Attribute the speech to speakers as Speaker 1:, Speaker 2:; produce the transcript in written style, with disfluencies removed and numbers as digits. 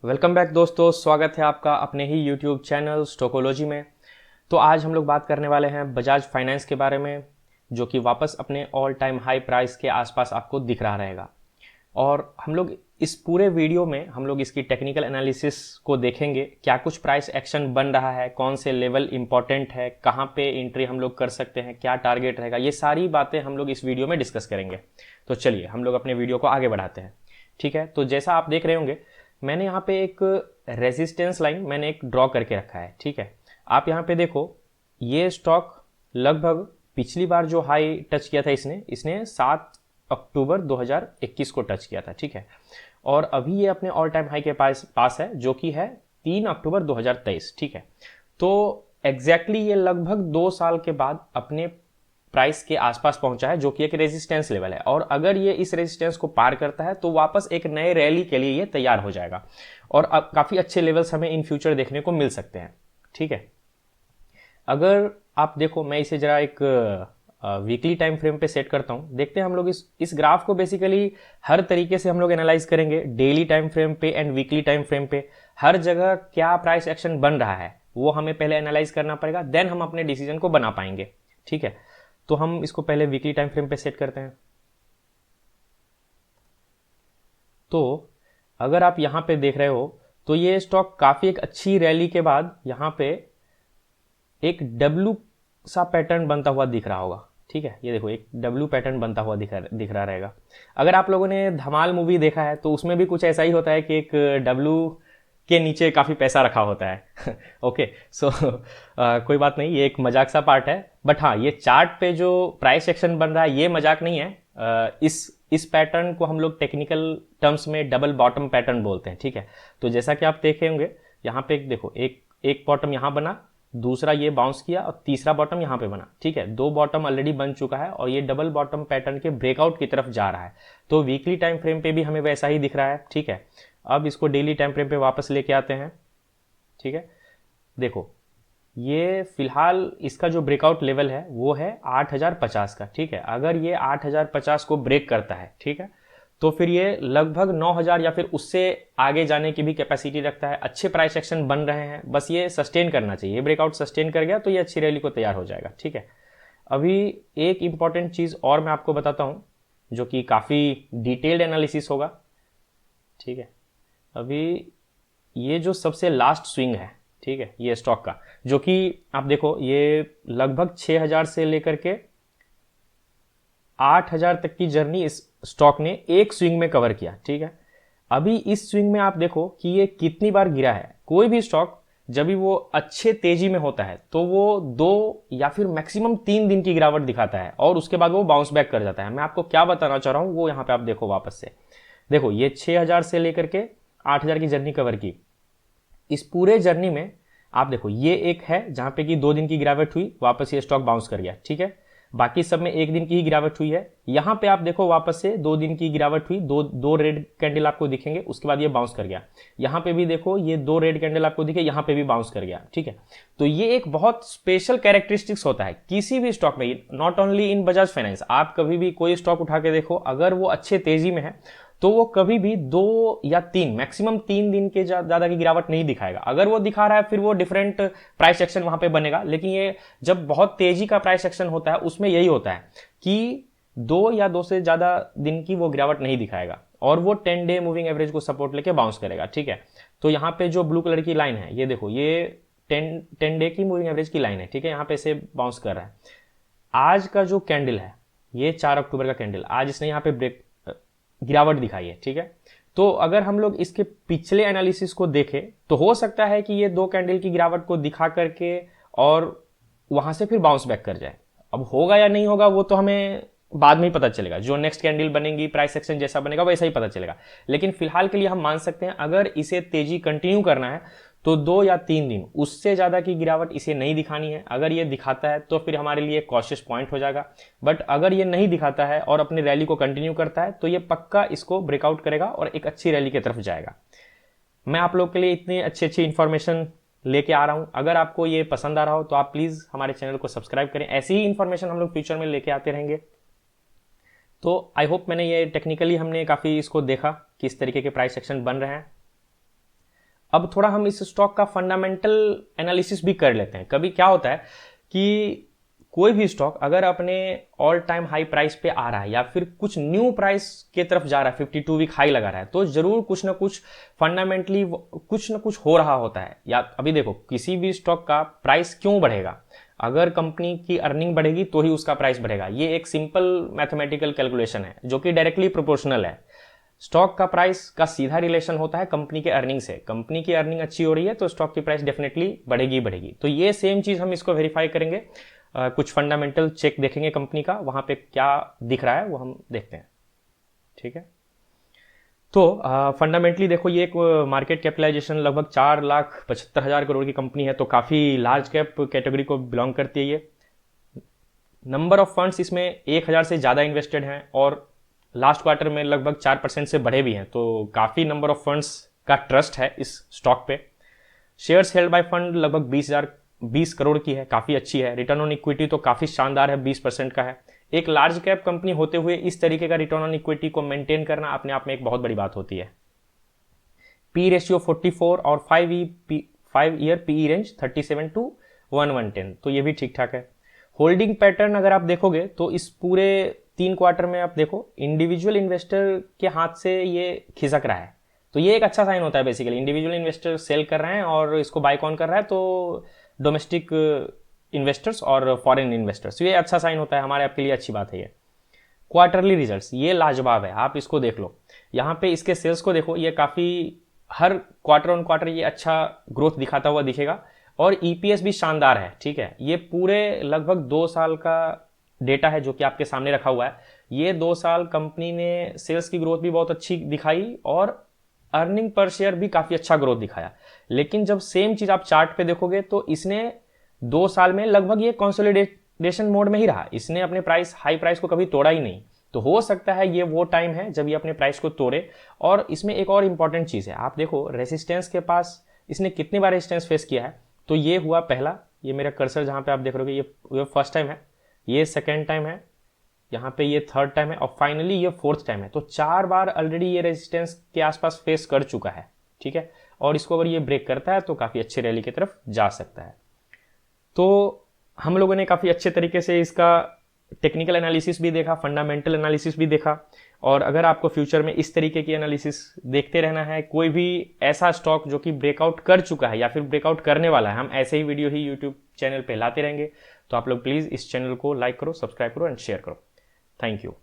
Speaker 1: Welcome back दोस्तों, स्वागत है आपका अपने ही यूट्यूब चैनल स्टोकोलॉजी में। तो आज हम लोग बात करने वाले हैं बजाज फाइनेंस के बारे में, जो कि वापस अपने ऑल टाइम हाई प्राइस के आसपास आपको दिख रहा रहेगा। और हम लोग इस पूरे वीडियो में हम लोग इसकी टेक्निकल एनालिसिस को देखेंगे, क्या कुछ प्राइस एक्शन बन रहा है, कौन से लेवल इंपॉर्टेंट है, कहाँ पे एंट्री हम लोग कर सकते हैं, क्या टारगेट रहेगा, ये सारी बातें हम लोग इस वीडियो में डिस्कस करेंगे। तो चलिए हम लोग अपने वीडियो को आगे बढ़ाते हैं। ठीक है, तो जैसा आप देख रहे होंगे, मैंने यहाँ पे एक रेजिस्टेंस लाइन मैंने एक ड्रॉ करके रखा है। ठीक है, आप यहाँ पे देखो, ये स्टॉक लगभग पिछली बार जो हाई टच किया था इसने इसने 7 अक्टूबर 2021 को टच किया था। ठीक है, और अभी ये अपने ऑल टाइम हाई के पास है, जो कि है 3 अक्टूबर 2023। ठीक है, तो एग्जैक्टली ये लगभग 2 साल के बाद अपने प्राइस के आसपास पहुंचा है, जो कि एक रेजिस्टेंस लेवल है। और अगर ये इस रेजिस्टेंस को पार करता है तो वापस एक नए रैली के लिए ये तैयार हो जाएगा, और अब काफी अच्छे लेवल्स हमें इन फ्यूचर देखने को मिल सकते हैं। ठीक है, अगर आप देखो, मैं इसे जरा एक वीकली टाइम फ्रेम पे सेट करता हूं। देखते हैं हम लोग इस ग्राफ को बेसिकली हर तरीके से हम लोग एनालाइज करेंगे, डेली टाइम फ्रेम पे एंड वीकली टाइम फ्रेम पे। हर जगह क्या प्राइस एक्शन बन रहा है वो हमें पहले एनालाइज करना पड़ेगा, देन हम अपने डिसीजन को बना पाएंगे। ठीक है, तो हम इसको पहले वीकली टाइम फ्रेम पे सेट करते हैं। तो अगर आप यहां पे देख रहे हो, तो ये स्टॉक काफी एक अच्छी रैली के बाद यहां पे एक डब्ल्यू सा पैटर्न बनता हुआ दिख रहा होगा। ठीक है, ये देखो, एक डब्ल्यू पैटर्न बनता हुआ दिख रहा रहेगा। अगर आप लोगों ने धमाल मूवी देखा है तो उसमें भी कुछ ऐसा ही होता है कि एक डब्ल्यू के नीचे काफी पैसा रखा होता है। ओके, सो कोई बात नहीं, ये एक मजाक सा पार्ट है। बट हाँ, ये चार्ट पे जो प्राइस एक्शन बन रहा है ये मजाक नहीं है। इस पैटर्न को हम लोग टेक्निकल टर्म्स में डबल बॉटम पैटर्न बोलते हैं। ठीक है, तो जैसा कि आप देखे होंगे, यहाँ पे देखो, एक बॉटम यहाँ बना, दूसरा ये बाउंस किया, और तीसरा बॉटम यहाँ पे बना। ठीक है, 2 बॉटम ऑलरेडी बन चुका है और ये डबल बॉटम पैटर्न के ब्रेकआउट की तरफ जा रहा है। तो वीकली टाइम फ्रेम पे भी हमें वैसा ही दिख रहा है। ठीक है, अब इसको डेली टाइम फ्रेम पे वापस लेके आते हैं। ठीक है, देखो, ये फिलहाल इसका जो ब्रेकआउट लेवल है वो है 8050 का। ठीक है, अगर ये 8050 को ब्रेक करता है, ठीक है, तो फिर ये लगभग 9000 या फिर उससे आगे जाने की भी कैपेसिटी रखता है। अच्छे प्राइस एक्शन बन रहे हैं, बस ये सस्टेन करना चाहिए। ये ब्रेकआउट सस्टेन कर गया तो ये अच्छी रैली को तैयार हो जाएगा। ठीक है, अभी एक इंपॉर्टेंट चीज और मैं आपको बताता हूं, जो कि काफी डिटेल्ड एनालिसिस होगा। ठीक है, अभी ये जो सबसे लास्ट स्विंग है, ठीक है, ये स्टॉक का, जो कि आप देखो, ये लगभग 6000 से लेकर के 8000 तक की जर्नी इस स्टॉक ने एक स्विंग में कवर किया। ठीक है, अभी इस स्विंग में आप देखो कि ये कितनी बार गिरा है। कोई भी स्टॉक जब भी वो अच्छे तेजी में होता है तो वो 2 या फिर मैक्सिमम 3 दिन की गिरावट दिखाता है और उसके बाद वो बाउंस बैक कर जाता है। मैं आपको क्या बताना चाह रहा हूं वो यहां पे आप देखो वापस से। देखो, ये 6000 से लेकर के 8000 की जर्नी कवर की। इस पूरे जर्नी में आप देखो, ये एक है जहां पे कि 2 दिन की गिरावट हुई, वापस ये स्टॉक बाउंस कर गया। ठीक है, बाकी सब में 1 दिन की ही गिरावट हुई है। यहां पे आप देखो, वापस से 2 दिन की गिरावट हुई, दो रेड कैंडल आपको दिखेंगे, उसके बाद ये बाउंस कर गया। यहां पे भी देखो, ये 2 रेड कैंडल आपको दिखे, यहां पे भी बाउंस कर गया। ठीक है, तो ये एक बहुत स्पेशल कैरेक्टरिस्टिक्स होता है किसी भी स्टॉक में, not only in Bajaj finance. आप कभी भी कोई स्टॉक उठा के देखो, अगर वो अच्छे तेजी में है तो वो कभी भी 2 या 3 मैक्सिमम 3 दिन के ज्यादा की गिरावट नहीं दिखाएगा। अगर वो दिखा रहा है फिर वो डिफरेंट प्राइस एक्शन वहां पे बनेगा, लेकिन ये जब बहुत तेजी का प्राइस एक्शन होता है उसमें यही होता है कि 2 या 2 से ज्यादा दिन की वो गिरावट नहीं दिखाएगा और वो 10 डे मूविंग एवरेज को सपोर्ट लेके बाउंस करेगा। ठीक है, तो यहाँ पे जो ब्लू कलर की लाइन है, ये देखो, ये 10 डे की मूविंग एवरेज की लाइन है। ठीक है, यहाँ पे से बाउंस कर रहा है। आज का जो कैंडल है, ये 4 अक्टूबर का कैंडल, आज इसने यहाँ पे ब्रेक गिरावट दिखाई है। ठीक है, तो अगर हम लोग इसके पिछले एनालिसिस को देखें तो हो सकता है कि ये 2 कैंडल की गिरावट को दिखा करके और वहां से फिर बाउंस बैक कर जाए। अब होगा या नहीं होगा वो तो हमें बाद में ही पता चलेगा, जो नेक्स्ट कैंडल बनेगी, प्राइस एक्शन जैसा बनेगा वैसा ही पता चलेगा। लेकिन फिलहाल के लिए हम मान सकते हैं, अगर इसे तेजी कंटिन्यू करना है तो 2 या 3 दिन, उससे ज्यादा की गिरावट इसे नहीं दिखानी है। अगर ये दिखाता है तो फिर हमारे लिए कॉशियस पॉइंट हो जाएगा। बट अगर ये नहीं दिखाता है और अपनी रैली को कंटिन्यू करता है तो ये पक्का इसको ब्रेकआउट करेगा और एक अच्छी रैली की तरफ जाएगा। मैं आप लोग के लिए इतनी अच्छी अच्छी इंफॉर्मेशन लेके आ रहा हूं। अगर आपको ये पसंद आ रहा हो तो आप प्लीज हमारे चैनल को सब्सक्राइब करें। ऐसी ही इंफॉर्मेशन हम लोग फ्यूचर में लेके आते रहेंगे। तो आई होप मैंने ये टेक्निकली हमने काफी इसको देखा किस तरीके के प्राइस एक्शन बन रहे हैं। अब थोड़ा हम इस स्टॉक का फंडामेंटल एनालिसिस भी कर लेते हैं। कभी क्या होता है कि कोई भी स्टॉक अगर अपने ऑल टाइम हाई प्राइस पे आ रहा है या फिर कुछ न्यू प्राइस के तरफ जा रहा है, 52 वीक हाई लगा रहा है, तो जरूर कुछ ना कुछ फंडामेंटली कुछ ना कुछ हो रहा होता है। या अभी देखो, किसी भी स्टॉक का प्राइस क्यों बढ़ेगा? अगर कंपनी की अर्निंग बढ़ेगी तो ही उसका प्राइस बढ़ेगा। ये एक सिंपल मैथमेटिकल कैलकुलेशन है जो कि डायरेक्टली प्रोपोर्शनल है। स्टॉक का प्राइस का सीधा रिलेशन होता है कंपनी के अर्निंग से। कंपनी की अर्निंग अच्छी हो रही है तो स्टॉक की प्राइस डेफिनेटली बढ़ेगी बढ़ेगी। तो ये सेम चीज हम इसको वेरीफाई करेंगे। कुछ फंडामेंटल चेक देखेंगे कंपनी का, वहां पे क्या दिख रहा है वो हम देखते हैं। ठीक है, तो फंडामेंटली देखो, ये एक मार्केट कैपिटलाइजेशन लगभग 4,75,000 करोड़ की कंपनी है, तो काफ़ी लार्ज कैप कैटेगरी को बिलोंग करती है ये। नंबर ऑफ फंड्स इसमें 1,000 से ज़्यादा इन्वेस्टेड हैं और लास्ट क्वार्टर में लगभग 4% से बढ़े भी हैं, तो काफ़ी नंबर ऑफ फंड्स का ट्रस्ट है इस स्टॉक पे। शेयर्स हेल्ड बाय फंड लगभग 20 करोड़ की है, काफ़ी अच्छी है। रिटर्न ऑन इक्विटी तो काफ़ी शानदार है, 20% का है। एक लार्ज कैप कंपनी होते हुए इस तरीके का रिटर्न ऑन इक्विटी को मेंटेन करना अपने आप में एक बहुत बड़ी बात होती है। पी रेशियो 44 और 5 ईयर पीई रेंज 37 to 110, तो ये भी ठीक ठाक है। होल्डिंग पैटर्न अगर आप देखोगे तो इस पूरे 3 क्वार्टर में आप देखो, इंडिविजुअल इन्वेस्टर के हाथ से ये खिसक रहा है, तो ये एक अच्छा साइन होता है। बेसिकली इंडिविजुअल इन्वेस्टर सेल कर रहे हैं और इसको बाय कौन कर रहा है? तो डोमेस्टिक इन्वेस्टर्स और फॉरेन इन्वेस्टर्स। ये अच्छा साइन होता है, हमारे आपके लिए अच्छी बात है ये। क्वार्टरली रिजल्ट्स ये लाजवाब है, आप इसको देख लो। यहाँ पे इसके सेल्स को देखो, ये काफ़ी हर क्वार्टर ऑन क्वार्टर ये अच्छा ग्रोथ दिखाता हुआ दिखेगा और ईपीएस भी शानदार है। ठीक है, ये पूरे लगभग 2 साल का डेटा है जो कि आपके सामने रखा हुआ है। ये 2 साल कंपनी ने सेल्स की ग्रोथ भी बहुत अच्छी दिखाई और अर्निंग पर शेयर भी काफ़ी अच्छा ग्रोथ दिखाया। लेकिन जब सेम चीज़ आप चार्ट पे देखोगे तो इसने 2 साल में लगभग ये कंसोलिडेशन मोड में ही रहा। इसने अपने हाई प्राइस को कभी तोड़ा ही नहीं। तो हो सकता है ये वो टाइम है जब ये अपने प्राइस को तोड़े। और इसमें एक और इंपॉर्टेंट चीज़ है, आप देखो रेसिस्टेंस के पास इसने कितनी बार रेसिस्टेंस फेस किया है। तो ये हुआ पहला, ये मेरा कर्सर जहाँ पे आप देख रहे हो ये फर्स्ट टाइम है, ये सेकेंड टाइम है, यहाँ पे ये थर्ड टाइम है और फाइनली ये फोर्थ टाइम है। तो 4 बार ऑलरेडी ये रेजिस्टेंस के आसपास फेस कर चुका है। ठीक है, और इसको अगर ये ब्रेक करता है तो काफ़ी अच्छे रैली की तरफ जा सकता है। तो हम लोगों ने काफ़ी अच्छे तरीके से इसका टेक्निकल एनालिसिस भी देखा, फंडामेंटल एनालिसिस भी देखा। और अगर आपको फ्यूचर में इस तरीके की एनालिसिस देखते रहना है, कोई भी ऐसा स्टॉक जो कि ब्रेकआउट कर चुका है या फिर ब्रेकआउट करने वाला है, हम ऐसे ही वीडियो ही यूट्यूब चैनल पे लाते रहेंगे। तो आप लोग प्लीज़ इस चैनल को लाइक करो, सब्सक्राइब करो एंड शेयर करो। Thank you.